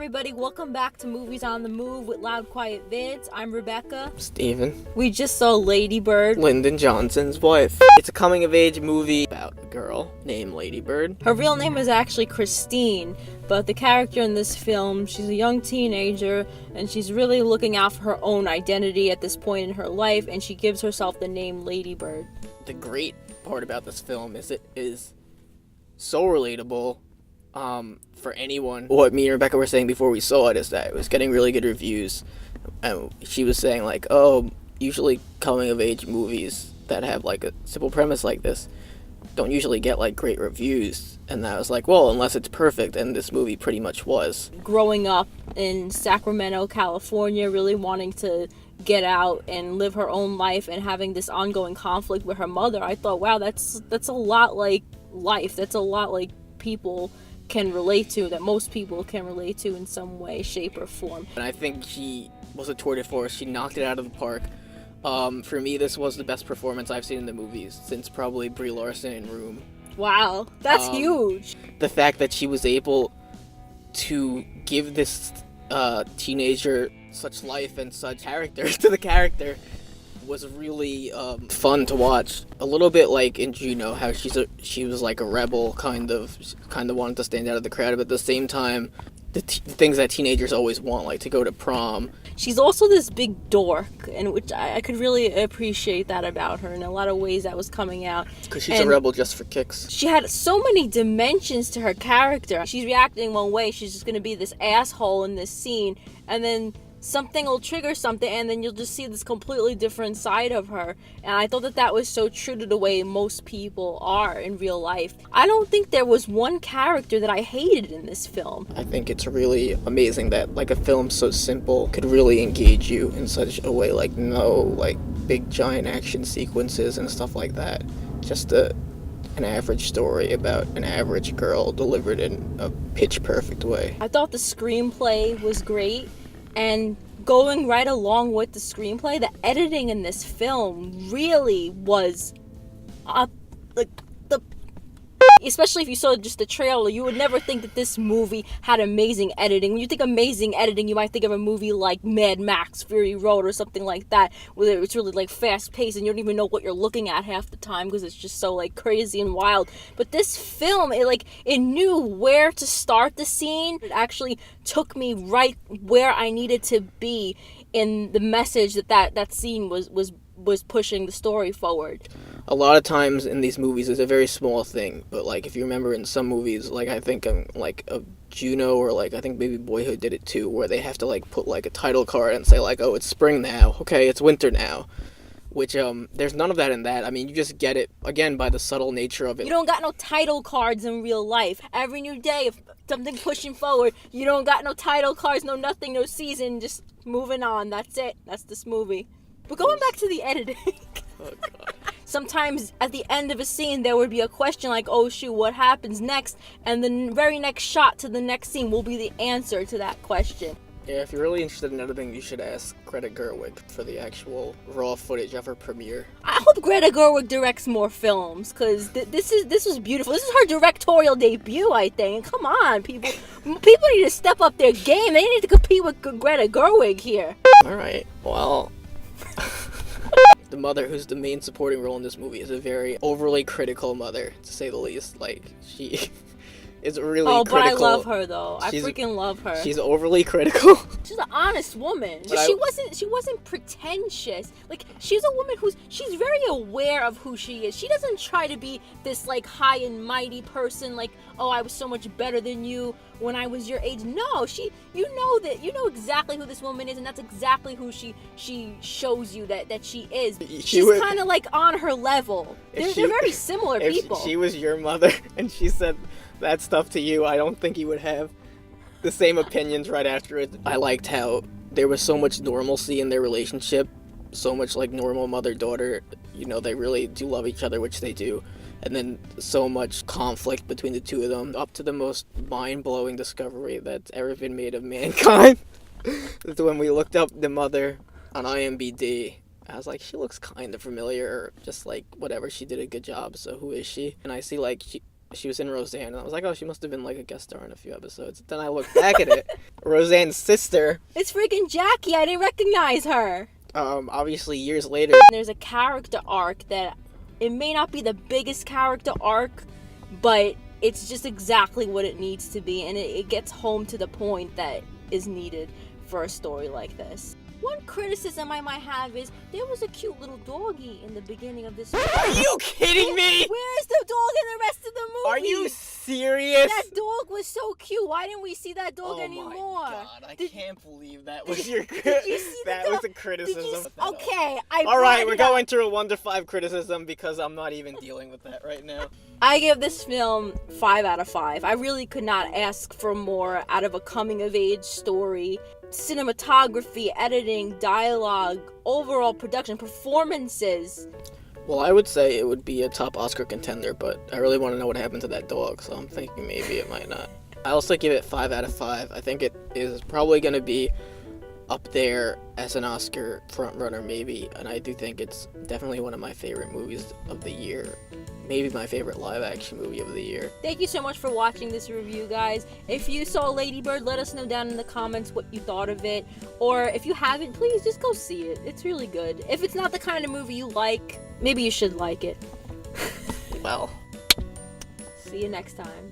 everybody, welcome back to Movies on the Move with Loud Quiet Vids. I'm Rebecca. Steven. We just saw Lady Bird. Lyndon Johnson's wife. It's a coming-of-age movie about a girl named Lady Bird. Her real name is actually Christine, but the character in this film, she's a young teenager, and she's really looking out for her own identity at this point in her life, and she gives herself the name Lady Bird. The great part about this film is it is so relatable. For anyone. What me and Rebecca were saying before we saw it is that it was getting really good reviews. And she was saying like, oh, usually coming of age movies that have like a simple premise like this don't usually get like great reviews. And I was like, well, unless it's perfect, and this movie pretty much was. Growing up in Sacramento, California, really wanting to get out and live her own life and having this ongoing conflict with her mother, I thought, wow, that's a lot like life. That's a lot like people can relate to, that most people can relate to in some way, shape, or form. And I think she was a tour de force. She knocked it out of the park. For me, this was the best performance I've seen in the movies since probably Brie Larson in Room. Wow, that's huge. The fact that she was able to give this teenager such life and such character to the character was really fun to watch. A little bit like in Juno, how she was like a rebel, kind of wanted to stand out of the crowd, but at the same time, the things that teenagers always want, like to go to prom. She's also this big dork, and which I could really appreciate that about her in a lot of ways that was coming out. Because she's a rebel just for kicks. She had so many dimensions to her character. She's reacting one way, she's just going to be this asshole in this scene, and then something will trigger something, and then you'll just see this completely different side of her. And I thought that was so true to the way most people are in real life. I don't think there was one character that I hated in this film. I think it's really amazing that like a film so simple could really engage you in such a way, like no like big giant action sequences and stuff like that. Just an average story about an average girl delivered in a pitch perfect way. I thought the screenplay was great. And going right along with the screenplay, the editing in this film really was especially if you saw just the trailer, you would never think that this movie had amazing editing. When you think amazing editing, you might think of a movie like Mad Max Fury Road or something like that, where it's really like fast paced and you don't even know what you're looking at half the time because it's just so like crazy and wild. But this film, it knew where to start the scene. It actually took me right where I needed to be in the message that scene was pushing the story forward. A lot of times in these movies it's a very small thing, but like if you remember in some movies, like I think like a Juno, or like I think maybe Boyhood did it too, where they have to like put like a title card and say like, oh, it's spring now, okay, it's winter now, which there's none of that in that. I mean, you just get it again by the subtle nature of it. You don't got no title cards in real life. Every new day, if something pushing forward, you don't got no title cards, no nothing, no season, just moving on. That's it. That's this movie. But going back to the editing. Oh, God. Sometimes at the end of a scene, there would be a question like, oh shoot, what happens next? And the very next shot to the next scene will be the answer to that question. Yeah, if you're really interested in editing, you should ask Greta Gerwig for the actual raw footage of her premiere. I hope Greta Gerwig directs more films, because this was beautiful. This is her directorial debut, I think. Come on, people need to step up their game. They need to compete with Greta Gerwig here. Alright, well... The mother, who's the main supporting role in this movie, is a very overly critical mother, to say the least. Like, she is really critical. Oh, but I love her, though. I freaking love her. She's overly critical. She's an honest woman. She wasn't pretentious. Like, she's a woman she's very aware of who she is. She doesn't try to be this, like, high and mighty person, like, oh, I was so much better than you when I was your age. No, you know exactly who this woman is, and that's exactly who she shows you that she is. She's kind of like on her level. They're very similar people. If she was your mother and she said that stuff to you, I don't think you would have the same opinions right after it. I liked how there was so much normalcy in their relationship, so much like normal mother-daughter. You know, they really do love each other, which they do. And then so much conflict between the two of them, up to the most mind-blowing discovery that's ever been made of mankind. When we looked up the mother on IMDb, I was like, she looks kind of familiar, or just like, whatever, she did a good job, so who is she? And I see like she was in Roseanne, and I was like, oh, she must have been like a guest star in a few episodes. Then I looked back at it. Roseanne's sister. It's freaking Jackie. I didn't recognize her. Obviously years later. There's a character arc that it may not be the biggest character arc, but it's just exactly what it needs to be, and it gets home to the point that is needed for a story like this. One criticism I might have is there was a cute little doggy in the beginning of this movie. Are you kidding me? Where's the dog in the rest of the movie? Are you serious? That dog was so cute. Why didn't we see that dog anymore? Oh my god, I can't believe that was your Did you see that was a criticism. Okay, Alright, we're going through a 1 to 5 criticism because I'm not even dealing with that right now. I give this film 5 out of 5. I really could not ask for more out of a coming-of-age story. Cinematography, editing, dialogue, overall production, performances. Well, I would say it would be a top Oscar contender, but I really want to know what happened to that dog, so I'm thinking maybe it might not. I also give it 5 out of 5. I think it is probably going to be up there as an Oscar frontrunner, maybe, and I do think it's definitely one of my favorite movies of the year. Maybe my favorite live-action movie of the year. Thank you so much for watching this review, guys. If you saw Lady Bird, let us know down in the comments what you thought of it. Or if you haven't, please just go see it. It's really good. If it's not the kind of movie you like, maybe you should like it. Well. See you next time.